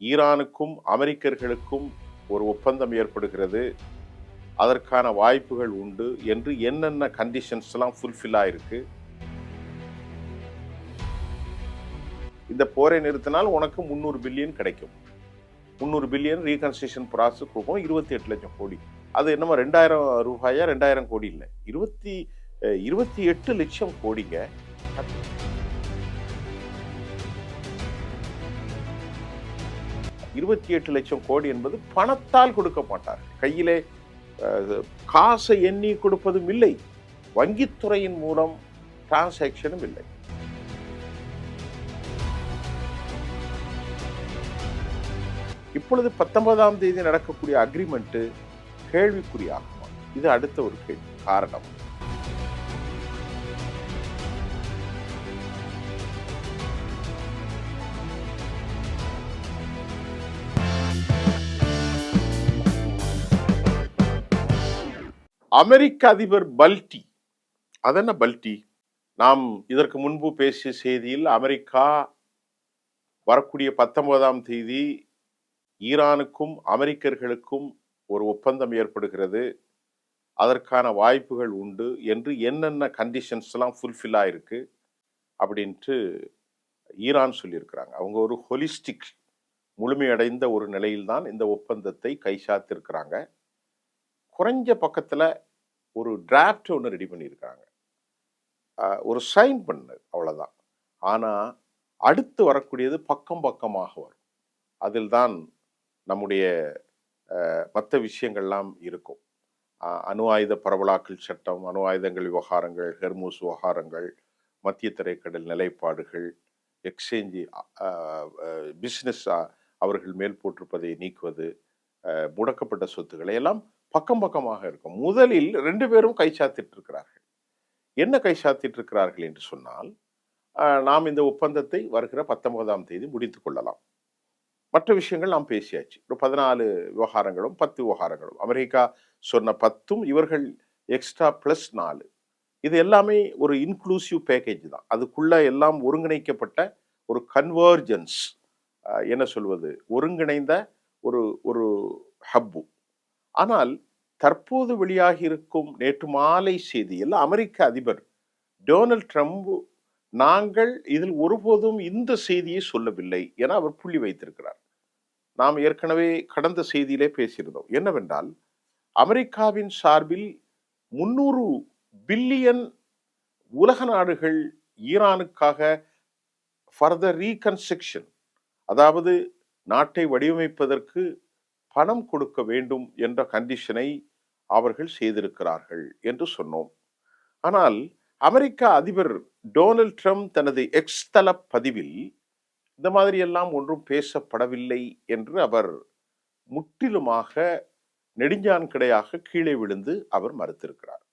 ஈரானுக்கும் அமெரிக்கர்களுக்கும் ஒரு ஒப்பந்தம் ஏற்படுகிறது, அதற்கான வாய்ப்புகள் உண்டு என்று என்னென்ன கண்டிஷன்ஸ்லாம் ஃபுல்ஃபில் ஆயிருக்கு. இந்த போரை நிறுத்தினால் உனக்கு 300 பில்லியன் கிடைக்கும். 300 பில்லியன் ரீகன்ஸ்ட்ரக்ஷன் ப்ராசஸ் போகும். 28 லட்சம் கோடி. அது என்னமோ 2000 ரூபாயா 2000 கோடி இல்லை, 28 லட்சம் கோடிங்க. 28 லட்சம் கோடி என்பது பணத்தால் கொடுக்க மாட்டார். கையிலே காசை எண்ணி கொடுப்பதும் இல்லை, வங்கித்துறையின் மூலம் டிரான்சாக்ஷனும் இல்லை. இப்பொழுது 19ஆம் தேதி நடக்கக்கூடிய அக்ரிமெண்ட் கேள்விக்குறியாகுமா? இது அடுத்த ஒரு கேள்வி. காரணம், அமெரிக்க அதிபர் பல்டி. அதென்ன பல்டி? நாம் இதற்கு முன்பு பேசிய செய்தியில் அமெரிக்கா வரக்கூடிய 19ஆம் தேதி ஈரானுக்கும் அமெரிக்கர்களுக்கும் ஒரு ஒப்பந்தம் ஏற்படுகிறது, அதற்கான வாய்ப்புகள் உண்டு என்று என்னென்ன கண்டிஷன்ஸ்லாம் ஃபுல்ஃபில் ஆயிருக்கு அப்படின்ட்டு ஈரான் சொல்லியிருக்கிறாங்க. அவங்க ஒரு ஹொலிஸ்டிக் முழுமையடைந்த ஒரு நிலையில்தான் இந்த ஒப்பந்தத்தை கைச்சாத்திருக்கிறாங்க. குறைஞ்ச பக்கத்தில் ஒரு டிராஃப்ட் ஒன்று ரெடி பண்ணியிருக்காங்க, ஒரு சைன் பண்ணு, அவ்வளோதான். ஆனால் அடுத்து வரக்கூடியது பக்கம் பக்கமாக வரும். அதில் தான் நம்முடைய மற்ற விஷயங்கள்லாம் இருக்கும். அணு ஆயுத பரவலாக்கல் சட்டம், அணு ஆயுதங்கள் விவகாரங்கள், ஹெர்மூஸ் விவகாரங்கள், மத்திய தரைக்கடல் நிலைப்பாடுகள், எக்ஸ்சேஞ்சு பிஸ்னஸ் அவர்கள் மேல் போட்டிருப்பதை நீக்குவது, முடக்கப்பட்ட சொத்துக்களை எல்லாம் பக்கம் பக்கமாக இருக்கும். முதலில் 2 பேரும் கைச்சாத்திட்டு இருக்கிறார்கள். என்ன கைச்சாத்திட்டு இருக்கிறார்கள் என்று சொன்னால், நாம் இந்த ஒப்பந்தத்தை வருகிற 19ஆம் தேதி முடித்துக் கொள்ளலாம். மற்ற விஷயங்கள் நாம் பேசியாச்சு. ஒரு 14 விவகாரங்களும் 10 விவகாரங்களும். அமெரிக்கா சொன்ன 10ம் இவர்கள் எக்ஸ்ட்ரா ப்ளஸ் 4. இது எல்லாமே ஒரு இன்க்ளூசிவ் பேக்கேஜ் தான். அதுக்குள்ள எல்லாம் ஒருங்கிணைக்கப்பட்ட ஒரு கன்வர்ஜென்ஸ், என்ன சொல்வது, ஒருங்கிணைந்த ஒரு ஒரு ஹப்பு. ஆனால் தற்போது வெளியாகி இருக்கும் நேற்று மாலை செய்தியில் அமெரிக்க அதிபர் டொனால்ட் ட்ரம்ப், நாங்கள் இதில் ஒருபோதும் இந்த செய்தியை சொல்லவில்லை என அவர் புள்ளி வைத்திருக்கிறார். நாம் ஏற்கனவே கடந்த செய்தியிலே பேசியிருந்தோம். என்னவென்றால், அமெரிக்காவின் சார்பில் 300 பில்லியன் உலக நாடுகள் ஈரானுக்காக ஃபர்தர் ரீகன்ஸ்ட்ரக்ஷன், அதாவது நாட்டை வடிவமைப்பதற்கு பணம் கொடுக்க வேண்டும் என்ற கண்டிஷனை அவர்கள் செய்திருக்கிறார்கள் என்று சொன்னோம். ஆனால் அமெரிக்க அதிபர் டொனால்ட் ட்ரம்ப் தனது எக்ஸ் தள பதிவில் இந்த மாதிரி எல்லாம் ஒன்றும் பேசப்படவில்லை என்று அவர் முற்றிலுமாக நெடுஞ்சான் கிடையாக கீழே விழுந்து அவர் மறுத்திருக்கிறார்.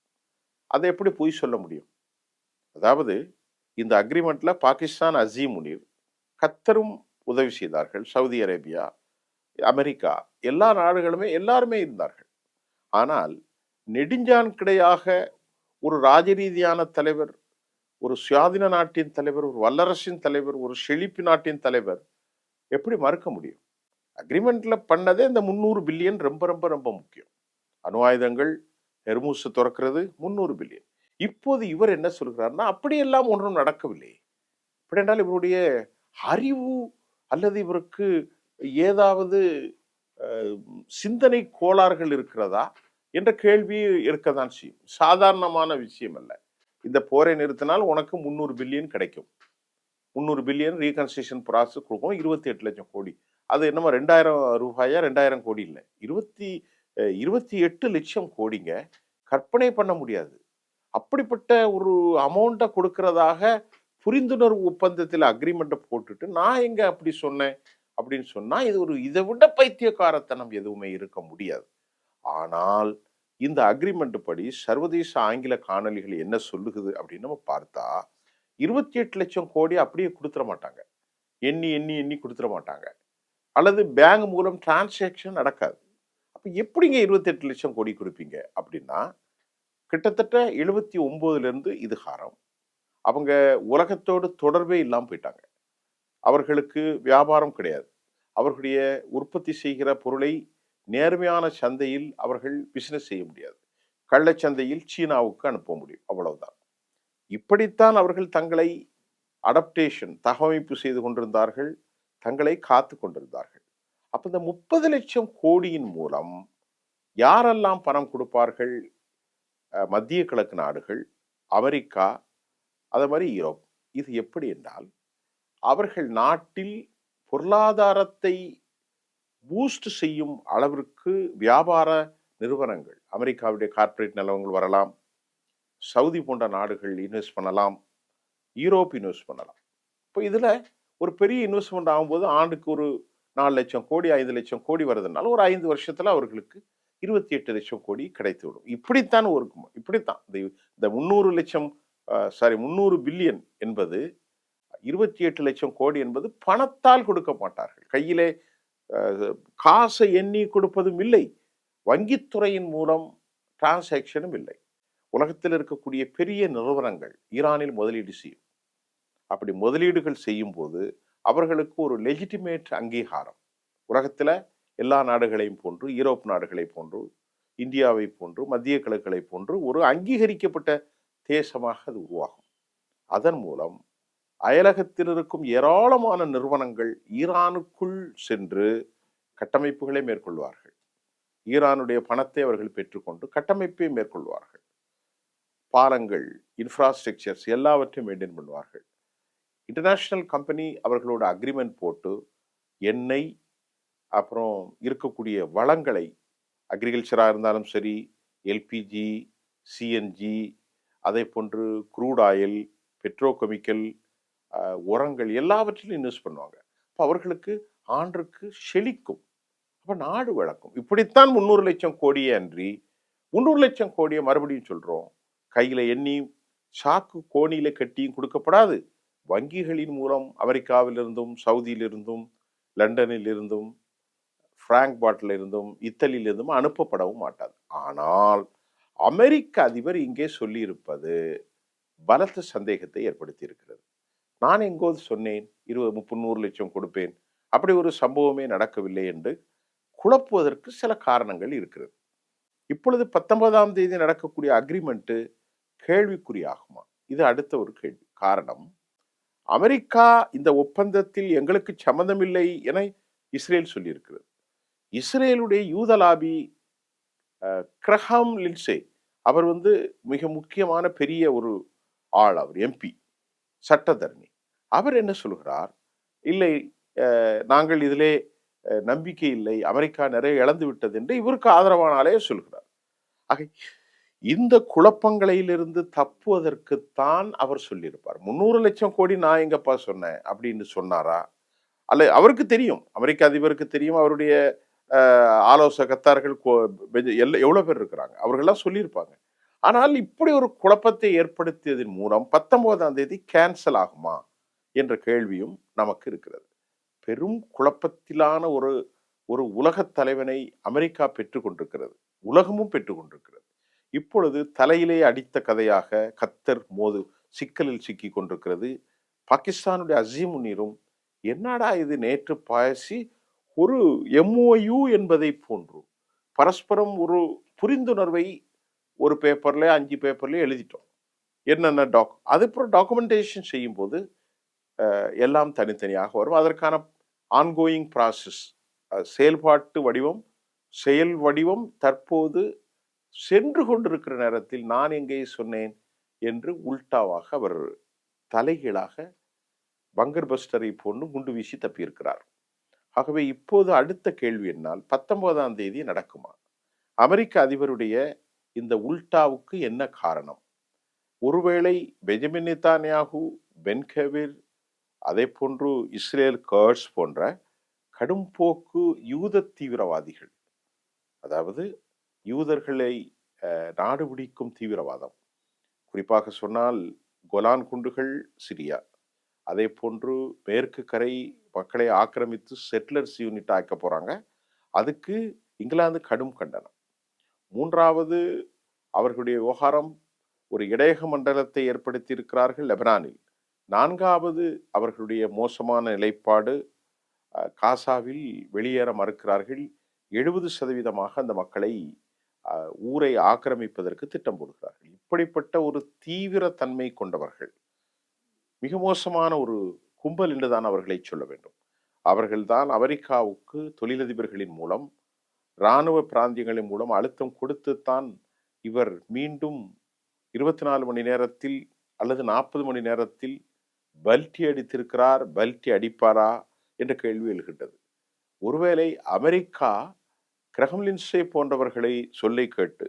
அதை எப்படி பொய் சொல்ல முடியும்? அதாவது இந்த அக்ரிமெண்ட்ல பாகிஸ்தான் அசீம் முனீர், கத்தரும் உதவி செய்தார்கள், சவுதி அரேபியா, அமெரிக்கா, எல்லா நாடுகளுமே எல்லாருமே இருந்தார்கள். ஆனால் நெடுஞ்சான் கிடையாக ஒரு ராஜரீதியான தலைவர், ஒரு சுயாதீன நாட்டின் தலைவர், ஒரு வல்லரசின் தலைவர், ஒரு செழிப்பு நாட்டின் தலைவர் எப்படி மறுக்க முடியும்? அக்ரிமெண்ட்ல பண்ணதே இந்த 300 பில்லியன் ரொம்ப ரொம்ப ரொம்ப முக்கியம். அணு ஆயுதங்கள், ஹெர்மூஸ் திறக்கிறது 300 பில்லியன். இப்போது இவர் என்ன சொல்கிறார்னா, அப்படியெல்லாம் ஒன்றும் நடக்கவில்லை. அப்படி என்றால் இவருடைய அறிவு அல்லது இவருக்கு ஏதாவது சிந்தனை கோளாறுகள் இருக்கிறதா என்ற கேள்வி இருக்கத்தான் செய்யும். சாதாரணமான விஷயம் அல்ல. இந்த போரை நிறுத்தினால் உனக்கு 300 பில்லியன் கிடைக்கும். 300 பில்லியன் ரீகன்ஸ்ட்ரக்ஷன் ப்ராசஸ் கொடுக்கும். 28 லட்சம் கோடி. அது என்னமோ 2000 ரூபாயா 2000 கோடி இல்லை, 28 லட்சம் கோடிங்க. கற்பனை பண்ண முடியாது. அப்படிப்பட்ட ஒரு அமௌண்ட்டை கொடுக்கிறதாக புரிந்துணர்வு ஒப்பந்தத்தில் அக்ரிமெண்ட்டை போட்டுட்டு நான் எங்க அப்படி சொன்னேன் அப்படின்னு சொன்னா, இது ஒரு இதை விட பைத்தியக்காரத்தனம் எதுவுமே இருக்க முடியாது. ஆனால் இந்த அக்ரிமெண்ட் படி சர்வதேச ஆங்கில காணொலிகள் என்ன சொல்லுகிறது அப்படின்னு நம்ம பார்த்தா, 28 லட்சம் கோடி அப்படியே கொடுத்துட மாட்டாங்க. எண்ணி எண்ணி எண்ணி கொடுத்துட மாட்டாங்க. அல்லது பேங்க் மூலம் டிரான்சாக்ஷன் நடக்காது. அப்ப எப்படிங்க 28 லட்சம் கோடி கொடுப்பீங்க அப்படின்னா, கிட்டத்தட்ட 79லிருந்து இதுகாரம் அவங்க உலகத்தோடு தொடர்பே இல்லாமல் போயிட்டாங்க. அவர்களுக்கு வியாபாரம் கிடையாது. அவர்களுடைய உற்பத்தி செய்கிற பொருளை நேர்மையான சந்தையில் அவர்கள் பிசினஸ் செய்ய முடியாது. கள்ளச்சந்தையில் சீனாவுக்கு அனுப்ப முடியும். அவ்வளவுதான். இப்படித்தான் அவர்கள் தங்களை அடாப்டேஷன் தகவமைப்பு செய்து கொண்டிருந்தார்கள். தங்களை காத்துக் கொண்டிருந்தார்கள். அப்ப இந்த 30,00,000 கோடியின் மூலம் யாரெல்லாம் பணம் கொடுப்பார்கள்? மத்திய கிழக்கு நாடுகள், அமெரிக்கா, அதே மாரி யூரோப். இது எப்படி என்றால், அவர்கள் நாட்டில் பொருளாதாரத்தை பூஸ்ட் செய்யும் அளவிற்கு வியாபார நிறுவனங்கள், அமெரிக்காவுடைய கார்ப்பரேட் நிறுவனங்கள் வரலாம். சவுதி போன்ற நாடுகள் இன்வெஸ்ட் பண்ணலாம். யூரோப் இன்வெஸ்ட் பண்ணலாம். இப்போ இதுல ஒரு பெரிய இன்வெஸ்ட்மென்ட் ஆகும்போது ஆண்டுக்கு ஒரு 4,00,000 கோடி, 5,00,000 கோடி வருதுனால ஒரு 5 வருஷத்துல அவர்களுக்கு 28,00,000 கோடி கிடைத்துவிடும். இப்படித்தான் இருக்கும். இப்படித்தான். இந்த 300,00,000 300 பில்லியன் என்பது 28,00,000 கோடி என்பது பணத்தால் கொடுக்க மாட்டார்கள். கையிலே காசை எண்ணி கொடுப்பதும் இல்லை. வங்கித்துறையின் மூலம் டிரான்சாக்ஷனும் இல்லை. உலகத்தில் இருக்கக்கூடிய பெரிய நிறுவனங்கள் ஈரானில் முதலீடு செய்யும். அப்படி முதலீடுகள் செய்யும் போது அவர்களுக்கு ஒரு லெஜிட்டிமேட் அங்கீகாரம். உலகத்துல எல்லா நாடுகளையும் போன்று, யூரோப் நாடுகளை போன்று, இந்தியாவை போன்று, மத்திய கிழக்குகளை போன்று ஒரு அங்கீகரிக்கப்பட்ட தேசமாக அது உருவாகும். அதன் மூலம் அயலகத்தில் இருக்கும் ஏராளமான நிறுவனங்கள் ஈரானுக்குள் சென்று கட்டமைப்புகளை மேற்கொள்வார்கள். ஈரானுடைய பணத்தை அவர்கள் பெற்றுக்கொண்டு கட்டமைப்பை மேற்கொள்வார்கள். பாலங்கள், இன்ஃப்ராஸ்ட்ரக்சர்ஸ் எல்லாவற்றையும் மெயின்டைன் பண்ணுவார்கள். இன்டர்நேஷனல் கம்பெனி அவர்களோட அக்ரிமெண்ட் போட்டு எண்ணெய், அப்புறம் இருக்கக்கூடிய வளங்களை, அக்ரிகல்ச்சராக இருந்தாலும் சரி, எல்பிஜி, சிஎன்ஜி, அதே போன்று க்ரூட் ஆயில், பெட்ரோகெமிக்கல், உரங்கள் எல்லாவற்றிலும் இன்வெஸ்ட் பண்ணுவாங்க. அப்போ அவர்களுக்கு ஆண்டுக்கு செழிக்கும். அப்போ நாடு வளர்க்கும். இப்படித்தான் 300,00,000 கோடியே அன்றி 300,00,000 கோடியை மறுபடியும் சொல்றோம். கையில எண்ணி சாக்கு கோணியில கட்டியும் கொடுக்கப்படாது. வங்கிகளின் மூலம் அமெரிக்காவிலிருந்தும், சவுதியிலிருந்தும், லண்டனில் இருந்தும், பிராங்க்பாட்டில் இருந்தும், இத்தாலியிலிருந்தும் அனுப்பப்படவும் மாட்டாது. ஆனால் அமெரிக்க அதிபர் இங்கே சொல்லியிருப்பது பலத்த சந்தேகத்தை ஏற்படுத்தி இருக்கிறது. நான் எங்கோது சொன்னேன் 20-30 கொடுப்பேன், அப்படி ஒரு சம்பவமே நடக்கவில்லை என்று குழப்புவதற்கு சில காரணங்கள் இருக்கிறது. இப்பொழுது 19ஆம் தேதி நடக்கக்கூடிய அக்ரிமெண்ட் கேள்விக்குறியாகுமா? இது அடுத்த ஒரு கேள்வி. காரணம், அமெரிக்கா இந்த ஒப்பந்தத்தில் எங்களுக்கு சம்மந்தமில்லை என இஸ்ரேல் சொல்லியிருக்கிறது. இஸ்ரேலுடைய யூத லாபி கிரஹாம் லின்சே, அவர் மிக முக்கியமான பெரிய ஒரு ஆள். அவர் எம்பி, சட்டத்தரணி. அவர் என்ன சொல்கிறார்? இல்லை, நாங்கள் இதிலே நம்பிக்கை இல்லை, அமெரிக்கா நிறைய இழந்து விட்டது என்று இவருக்கு ஆதரவானாலே சொல்கிறார். ஆக இந்த குழப்பங்களிலிருந்து தப்புவதற்குத்தான் அவர் சொல்லியிருப்பார். 300,00,000 கோடி நான் எங்கப்பா சொன்னேன் அப்படின்னு சொன்னாரா? அல்ல, அவருக்கு தெரியும், அமெரிக்க அதிபருக்கு தெரியும், அவருடைய ஆலோசகத்தார்கள் எவ்வளவு பேர் இருக்கிறாங்க, அவர்கள்லாம் சொல்லியிருப்பாங்க. ஆனால் இப்படி ஒரு குழப்பத்தை ஏற்படுத்தியதன் மூலம் 19ஆம் தேதி கேன்சல் ஆகுமா என்ற கேள்வியும் நமக்கு இருக்கிறது. பெரும் குழப்பத்திலான ஒரு ஒரு உலகத் தலைவனை அமெரிக்கா பெற்றுக் கொண்டிருக்கிறது. உலகமும் பெற்றுக் கொண்டிருக்கிறது. இப்பொழுது தலையிலே அடித்த கதையாக கத்தர் சிக்கலில் சிக்கி கொண்டிருக்கிறது. பாகிஸ்தானுடைய அசீம் முனீரும் என்னடா இது நேற்று பாயசி ஒரு எம்ஓயு என்பதை போன்று பரஸ்பரம் ஒரு புரிந்துணர்வை ஒரு பேப்பர்ல 5 பேப்பர்ல எழுதிட்டோம். என்னென்ன அதுக்கப்புறம் டாக்குமெண்டேஷன் செய்யும் போது எல்லாம் தனித்தனியாக வரும். அதற்கான ஆன்கோயிங் ப்ராசஸ், செயல்பாட்டு வடிவம், செயல் வடிவம் தற்போது சென்று கொண்டிருக்கிற நேரத்தில் நான் எங்கே சொன்னேன் என்று உல்டாவாக அவர் தலைகீழாக பங்கர் பஸ்டரை போன்று குண்டு வீசி தப்பியிருக்கிறார். ஆகவே இப்போது அடுத்த கேள்வி என்னால் 19ஆம் தேதி நடக்குமா? அமெரிக்க அதிபருடைய இந்த உல்டாவுக்கு என்ன காரணம்? ஒருவேளை பெஞ்சமின் நெதன்யாகு, பென் கெவிர், அதே போன்று இஸ்ரேல் கர்ட்ஸ் போன்ற கடும்போக்கு யூத தீவிரவாதிகள், அதாவது யூதர்களை நாடு பிடிக்கும் தீவிரவாதம், குறிப்பாக சொன்னால் கோலான் குண்டுகள் சிரியா, அதே போன்று மேற்கு கரை மக்களை ஆக்கிரமித்து செட்டிலர்ஸ் யூனிட் ஆக்க போறாங்க. அதுக்கு இங்கிலாந்து கடும் கண்டனம். 3வது அவர்களுடைய விவகாரம், ஒரு இடையக மண்டலத்தை ஏற்படுத்தி இருக்கிறார்கள் லெபனானில். 4வது அவர்களுடைய மோசமான நிலைப்பாடு காசாவில் வெளியேற மறுக்கிறார்கள். 70% அந்த மக்களை ஊரை ஆக்கிரமிப்பதற்கு திட்டம் போடுகிறார்கள். இப்படிப்பட்ட ஒரு தீவிர தன்மை கொண்டவர்கள், மிக மோசமான ஒரு கும்பல் என்றுதான் அவர்களை சொல்ல வேண்டும். அவர்கள்தான் அமெரிக்காவுக்கு தொழிலதிபர்களின் மூலம், இராணுவ பிராந்தியங்களின் மூலம் அழுத்தம் கொடுத்துத்தான் இவர் மீண்டும் 24 மணி நேரத்தில் அல்லது 40 மணி நேரத்தில் பல்டி அடித்திருக்கிறார், பல்டி அடிப்பாரா என்ற கேள்வி எழுகின்றது. ஒருவேளை அமெரிக்கா கிரஹம்லின்சே போன்றவர்களை சொல்லை கேட்டு,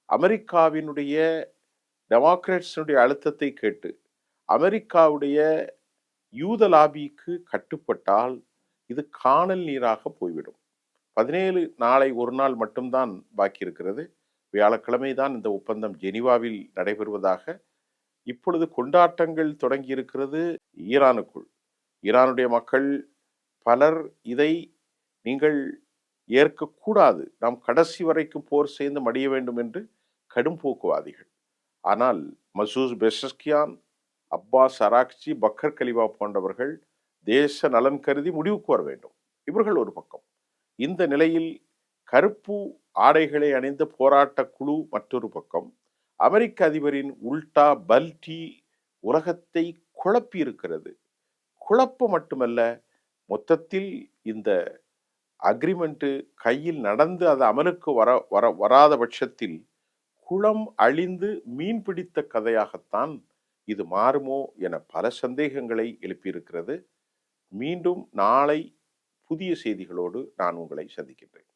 அமெரிக்காவினுடைய டெமோக்ராட்ஸினுடைய அழுத்தத்தை கேட்டு, அமெரிக்காவுடைய யூத லாபிக்கு கட்டுப்பட்டால் இது காணல் நீராக போய்விடும். 17 நாளை ஒரு நாள் மட்டும்தான் பாக்கி இருக்கிறது. வியாழக்கிழமை தான் இந்த ஒப்பந்தம் ஜெனீவாவில் நடைபெறுவதாக இப்பொழுது கொண்டாட்டங்கள் தொடங்கி இருக்கிறது ஈரானுக்குள். ஈரானுடைய மக்கள் பலர் இதை நீங்கள் ஏற்கக்கூடாது, நாம் கடைசி வரைக்கும் போர் செய்து மடிய வேண்டும் என்று கடும் போக்குவாதிகள். ஆனால் Masoud Pezeshkian, Abbas Araghchi, Bagher Qalibaf போன்றவர்கள் தேச நலன் கருதி முடிவுக்கு வர வேண்டும். இவர்கள் ஒரு பக்கம். இந்த நிலையில் கருப்பு ஆடைகளை அணிந்த போராட்ட குழு மற்றொரு பக்கம். அமெரிக்க அதிபரின் உல்டா பல்டி உலகத்தை குழப்பி இருக்கிறது. குழப்பம் மட்டுமல்ல, மொத்தத்தில் இந்த அக்ரிமெண்ட் கையில் நடந்து அது அமலுக்கு வராத பட்சத்தில் குளம் அழிந்து மீன் பிடித்த கதையாகத்தான் இது மாறுமோ என பல சந்தேகங்களை எழுப்பியிருக்கிறது. மீண்டும் நாளை புதிய செய்திகளோடு நான் உங்களை சந்திக்கின்றேன்.